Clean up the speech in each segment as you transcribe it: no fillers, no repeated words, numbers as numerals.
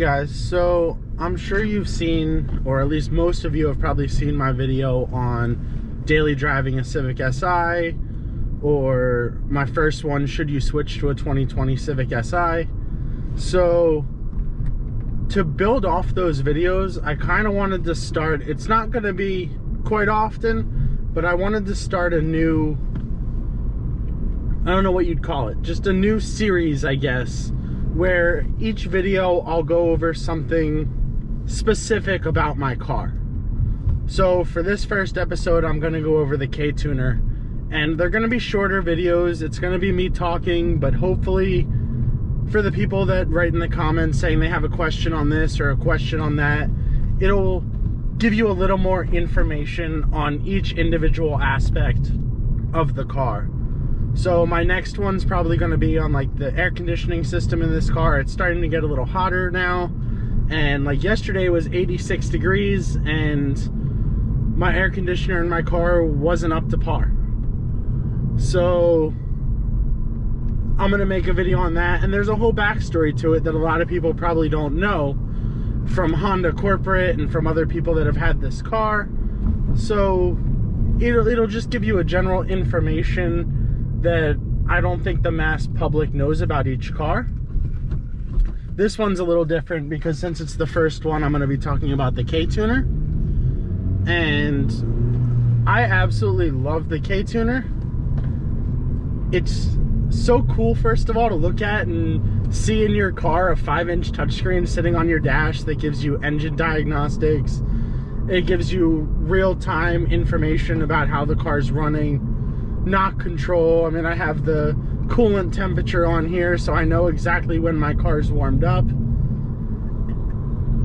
guys, so I'm sure you've seen, or at least most of you have probably seen my video on daily driving a Civic Si, or my first one, should you switch to a 2020 Civic Si. So to build off those videos, I kind of wanted to start, it's not going to be quite often, but I wanted to start a new, I don't know what you'd call it, just a new series, I guess, where each video I'll go over something specific about my car. So for this first episode, I'm going to go over the KTuner, and they're going to be shorter videos. It's going to be me talking, but hopefully for the people that write in the comments saying they have a question on this or a question on that, it'll give you a little more information on each individual aspect of the car. So my next one's probably going to be on like the air conditioning system in this car. It's starting to get a little hotter now, and like yesterday was 86 degrees and my air conditioner in my car wasn't up to par. So I'm going to make a video on that, and there's a whole backstory to it that a lot of people probably don't know from Honda corporate and from other people that have had this car. So it'll just give you a general information that I don't think the mass public knows about each car. This one's a little different because since it's the first one, I'm going to be talking about the KTuner. And I absolutely love the KTuner. It's so cool, first of all, to look at and see in your car a 5-inch touchscreen sitting on your dash that gives you engine diagnostics. It gives you real-time information about how the car's running. Knock control. I mean, I have the coolant temperature on here, so I know exactly when my car's warmed up.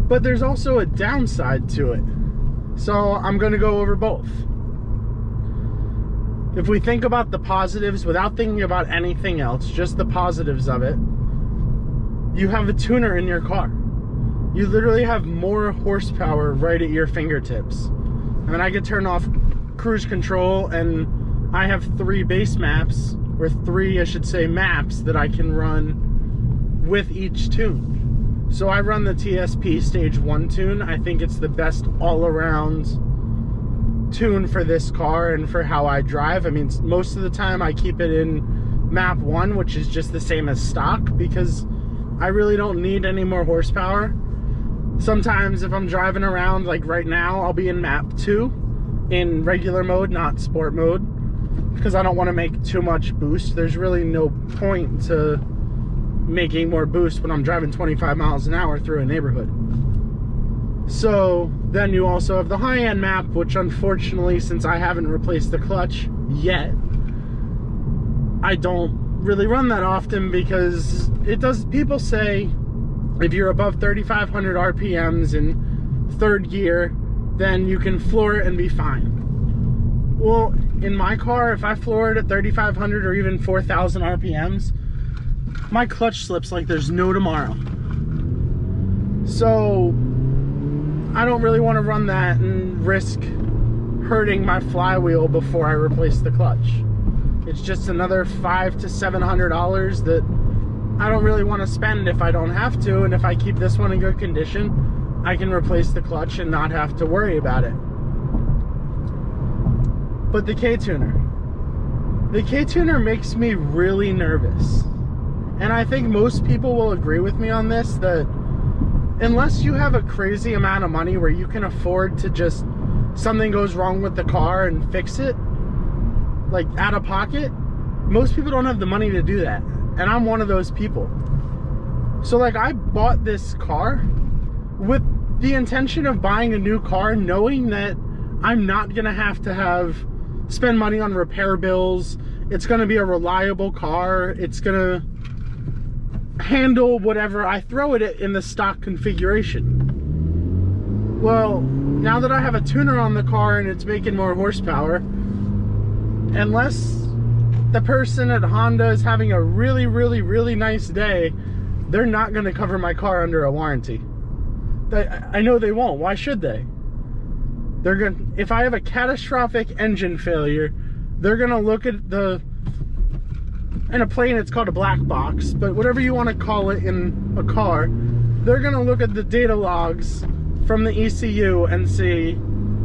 But there's also a downside to it, so I'm going to go over both. If we think about the positives without thinking about anything else, just the positives of it, you have a tuner in your car. You literally have more horsepower right at your fingertips. I mean, I could turn off cruise control and I have 3 base maps, or 3, I should say, maps that I can run with each tune. So I run the TSP Stage 1 tune. I think it's the best all-around tune for this car and for how I drive. I mean, most of the time I keep it in map 1, which is just the same as stock, because I really don't need any more horsepower. Sometimes if I'm driving around, like right now, I'll be in map 2 in regular mode, not sport mode, because I don't want to make too much boost. There's really no point to making more boost when I'm driving 25 miles an hour through a neighborhood. So then you also have the high-end map, which unfortunately, since I haven't replaced the clutch yet, I don't really run that often, because it does, people say if you're above 3,500 RPMs in 3rd gear, then you can floor it and be fine. Well, in my car, if I floor it at 3,500 or even 4,000 RPMs, my clutch slips like there's no tomorrow. So I don't really want to run that and risk hurting my flywheel before I replace the clutch. It's just another $500 to $700 that I don't really want to spend if I don't have to, and if I keep this one in good condition, I can replace the clutch and not have to worry about it. But the KTuner makes me really nervous. And I think most people will agree with me on this, that unless you have a crazy amount of money where you can afford to just, something goes wrong with the car and fix it, like out of pocket, most people don't have the money to do that. And I'm one of those people. So like, I bought this car with the intention of buying a new car, knowing that I'm not gonna have to spend money on repair bills. It's gonna be a reliable car. It's gonna handle whatever I throw at it in the stock configuration. Well, now that I have a tuner on the car and it's making more horsepower, unless the person at Honda is having a really, really, really nice day, they're not gonna cover my car under a warranty. I know they won't. Why should they? They're gonna, if I have a catastrophic engine failure, they're gonna look at the, in a plane it's called a black box, but whatever you want to call it in a car, they're gonna look at the data logs from the ECU and see,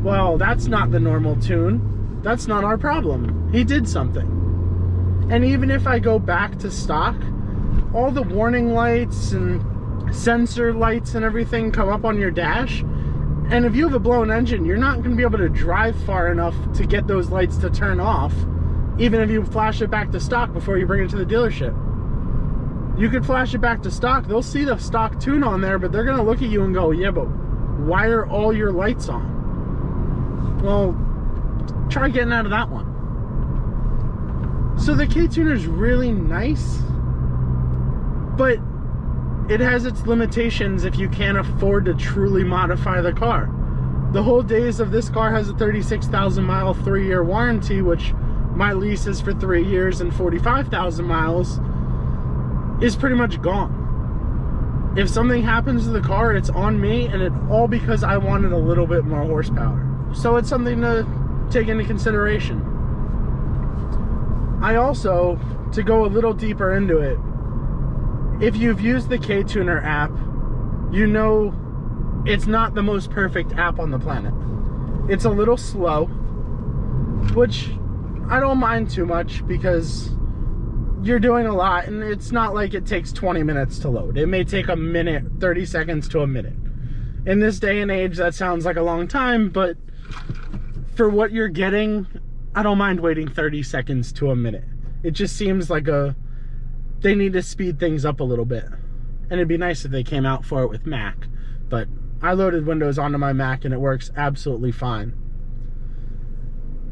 well, that's not the normal tune. That's not our problem. He did something. And even if I go back to stock, all the warning lights and sensor lights and everything come up on your dash. And if you have a blown engine, you're not gonna be able to drive far enough to get those lights to turn off, even if you flash it back to stock before you bring it to the dealership. You could flash it back to stock, they'll see the stock tune on there, but they're gonna look at you and go, yeah, but why are all your lights on? Well, try getting out of that one. So the KTuner is really nice, but it has its limitations if you can't afford to truly modify the car. The whole days of this car has a 36,000 mile 3-year warranty, which my lease is for 3 years and 45,000 miles, is pretty much gone. If something happens to the car, it's on me, and it's all because I wanted a little bit more horsepower. So it's something to take into consideration. I also, to go a little deeper into it, if you've used the KTuner app, you know it's not the most perfect app on the planet. It's a little slow, which I don't mind too much because you're doing a lot, and it's not like it takes 20 minutes to load. It may take a minute, 30 seconds to a minute. In this day and age, that sounds like a long time, but for what you're getting, I don't mind waiting 30 seconds to a minute. It just seems like they need to speed things up a little bit. And it'd be nice if they came out for it with Mac, but I loaded Windows onto my Mac and it works absolutely fine.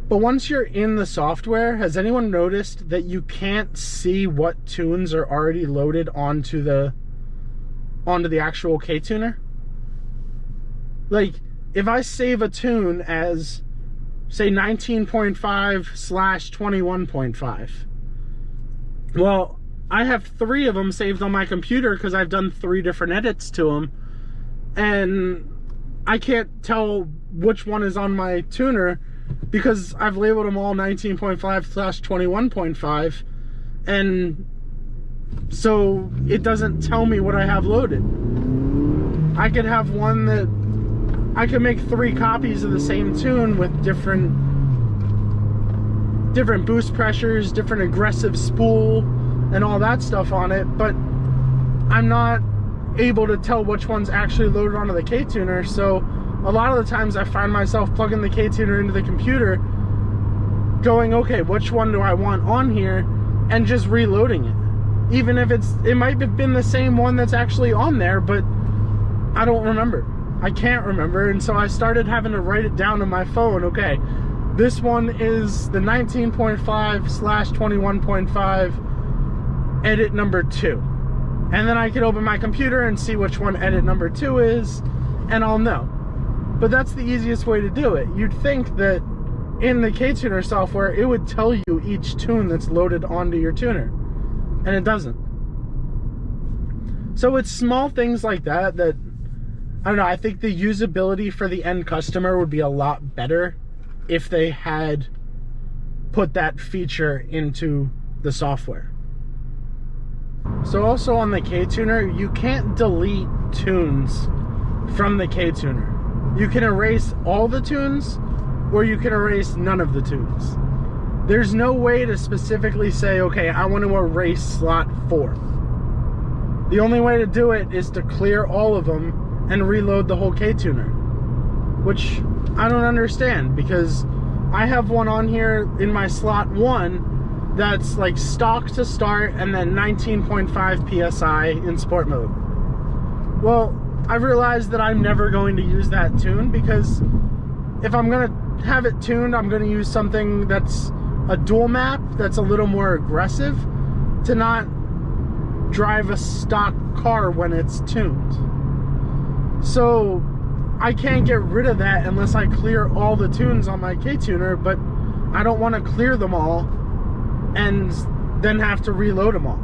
But once you're in the software, has anyone noticed that you can't see what tunes are already loaded onto the actual KTuner? Like, if I save a tune as, say, 19.5/21.5, well, I have 3 of them saved on my computer because I've done 3 different edits to them, and I can't tell which one is on my tuner because I've labeled them all 19.5/21.5, and so it doesn't tell me what I have loaded. I could have one that I could make 3 copies of the same tune with different boost pressures, different aggressive spool, and all that stuff on it, but I'm not able to tell which one's actually loaded onto the KTuner. So a lot of the times I find myself plugging the KTuner into the computer going, okay, which one do I want on here, and just reloading it, even if it might have been the same one that's actually on there, but I don't remember. I can't remember, and so I started having to write it down on my phone. Okay, this one is the 19.5/21.5 edit number 2, and then I can open my computer and see which one edit number 2 is, and I'll know. But that's the easiest way to do it. You'd think that in the KTuner software it would tell you each tune that's loaded onto your tuner, and it doesn't. So it's small things like that that, I don't know, I think the usability for the end customer would be a lot better if they had put that feature into the software. So also on the KTuner, you can't delete tunes from the KTuner. You can erase all the tunes, or you can erase none of the tunes. There's no way to specifically say, okay, I want to erase slot 4. The only way to do it is to clear all of them and reload the whole KTuner, which I don't understand, because I have one on here in my slot 1 that's like stock to start and then 19.5 PSI in sport mode. Well, I've realized that I'm never going to use that tune, because if I'm gonna have it tuned, I'm gonna use something that's a dual map, that's a little more aggressive, to not drive a stock car when it's tuned. So I can't get rid of that unless I clear all the tunes on my KTuner, but I don't want to clear them all and then have to reload them all,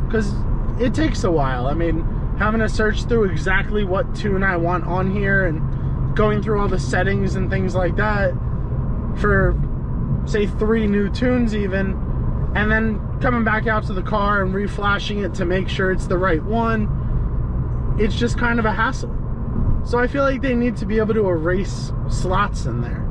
because it takes a while. I mean, having to search through exactly what tune I want on here and going through all the settings and things like that for, say, 3 new tunes even, and then coming back out to the car and reflashing it to make sure it's the right one, it's just kind of a hassle. So I feel like they need to be able to erase slots in there.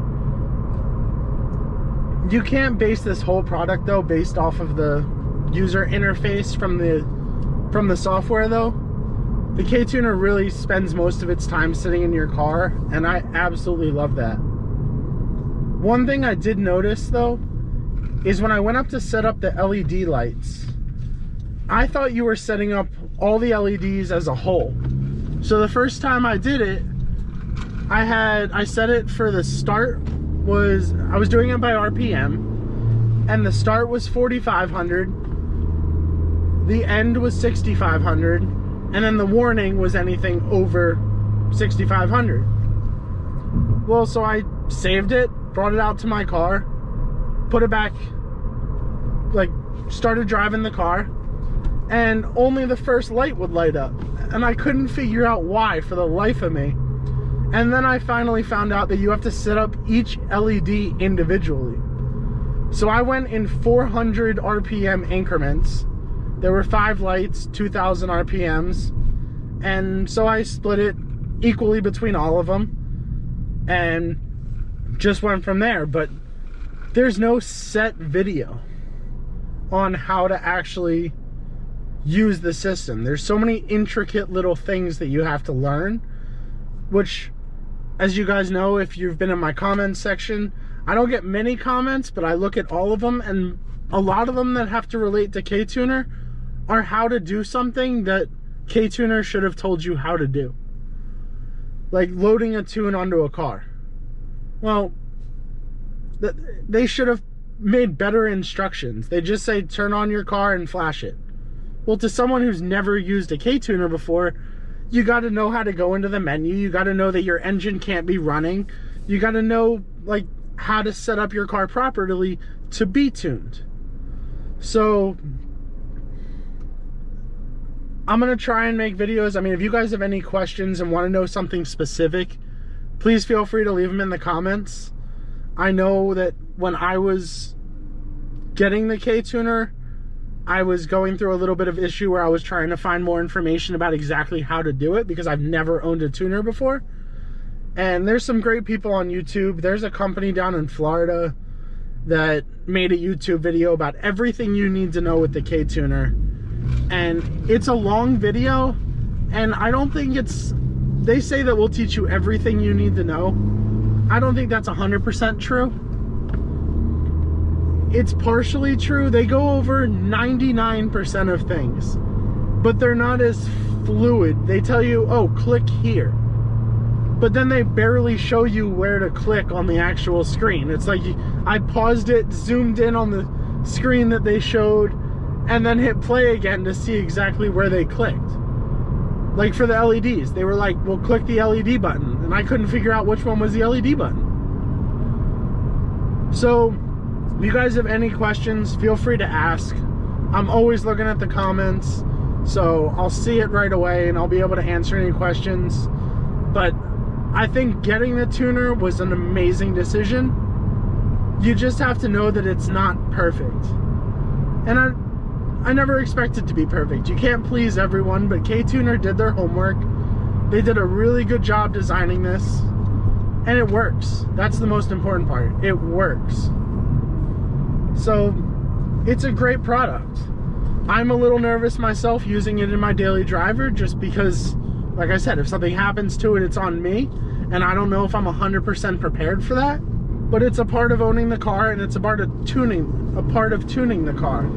You can't base this whole product though based off of the user interface from the software though. The KTuner really spends most of its time sitting in your car, and I absolutely love that. One thing I did notice though is when I went up to set up the LED lights, I thought you were setting up all the LEDs as a whole. So the first time I did it, I set it for the start was, I was doing it by RPM, and the start was 4,500, the end was 6,500, and then the warning was anything over 6,500. Well, so I saved it, brought it out to my car, put it back, like started driving the car, and only the first light would light up. And I couldn't figure out why for the life of me. And then I finally found out that you have to set up each LED individually. So I went in 400 RPM increments. There were 5 lights, 2,000 RPMs. And so I split it equally between all of them and just went from there. But there's no set video on how to actually use the system. There's so many intricate little things that you have to learn, which, as you guys know, if you've been in my comments section, I don't get many comments, but I look at all of them, and a lot of them that have to relate to KTuner are how to do something that KTuner should have told you how to do. Like loading a tune onto a car. Well, they should have made better instructions. They just say turn on your car and flash it. Well, to someone who's never used a KTuner before, you got to know how to go into the menu. You got to know that your engine can't be running. You got to know like how to set up your car properly to be tuned. So I'm going to try and make videos. I mean, if you guys have any questions and want to know something specific, please feel free to leave them in the comments. I know that when I was getting the KTuner, I was going through a little bit of issue where I was trying to find more information about exactly how to do it because I've never owned a tuner before. And there's some great people on YouTube. There's a company down in Florida that made a YouTube video about everything you need to know with the KTuner. And it's a long video, and I don't think it's, they say that we'll teach you everything you need to know. I don't think that's 100% true. It's partially true. They go over 99% of things, but they're not as fluid. They tell you, oh, click here, but then they barely show you where to click on the actual screen. It's like I paused it, zoomed in on the screen that they showed, and then hit play again to see exactly where they clicked. Like for the LEDs, they were like, well, click the LED button, and I couldn't figure out which one was the LED button. So if you guys have any questions, feel free to ask. I'm always looking at the comments, so I'll see it right away and I'll be able to answer any questions. But I think getting the tuner was an amazing decision. You just have to know that it's not perfect. And I never expect it to be perfect. You can't please everyone, but KTuner did their homework. They did a really good job designing this, and it works. That's the most important part. It works. So it's a great product. I'm a little nervous myself using it in my daily driver just because, like I said, if something happens to it, it's on me, and I don't know if I'm 100% prepared for that. But it's a part of owning the car, and it's a part of tuning the car.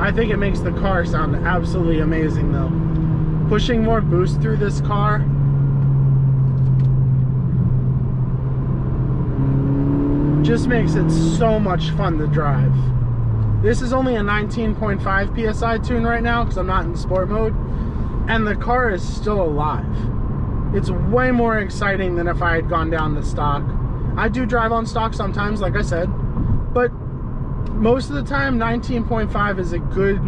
I think it makes the car sound absolutely amazing though. Pushing more boost through this car just makes it so much fun to drive. This is only a 19.5 PSI tune right now because I'm not in sport mode, and the car is still alive. It's way more exciting than if I had gone down to stock. I do drive on stock sometimes, like I said, but most of the time 19.5 is a good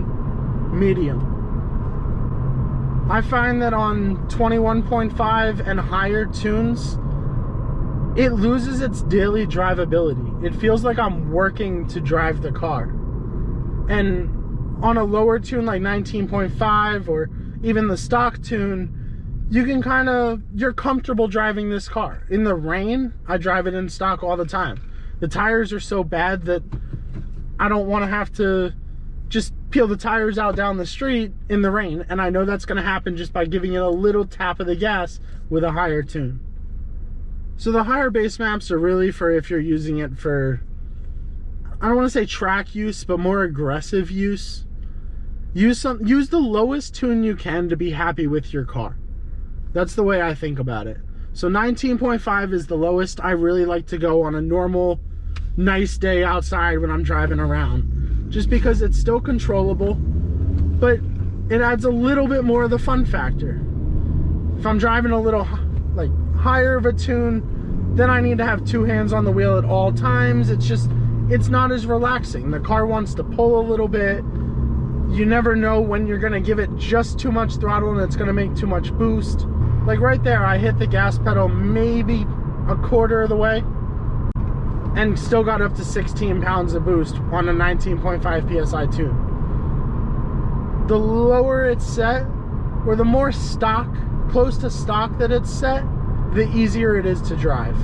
medium. I find that on 21.5 and higher tunes, it loses its daily drivability. It feels like I'm working to drive the car. And on a lower tune like 19.5 or even the stock tune, you can you're comfortable driving this car. In the rain, I drive it in stock all the time. The tires are so bad that I don't want to have to just peel the tires out down the street in the rain. And I know that's going to happen just by giving it a little tap of the gas with a higher tune. So the higher base maps are really for if you're using it for, I don't want to say track use, but more aggressive use. Use the lowest tune you can to be happy with your car. That's the way I think about it. So 19.5 is the lowest I really like to go on a normal, nice day outside when I'm driving around. Just because it's still controllable, but it adds a little bit more of the fun factor. If I'm driving a little like higher of a tune, then I need to have two hands on the wheel at all times. It's not as relaxing. The car wants to pull a little bit. You never know when you're gonna give it just too much throttle and it's gonna make too much boost. Like right there, I hit the gas pedal maybe a quarter of the way and still got up to 16 pounds of boost on a 19.5 PSI tune. The lower it's set, or the more stock, close to stock that it's set, the easier it is to drive.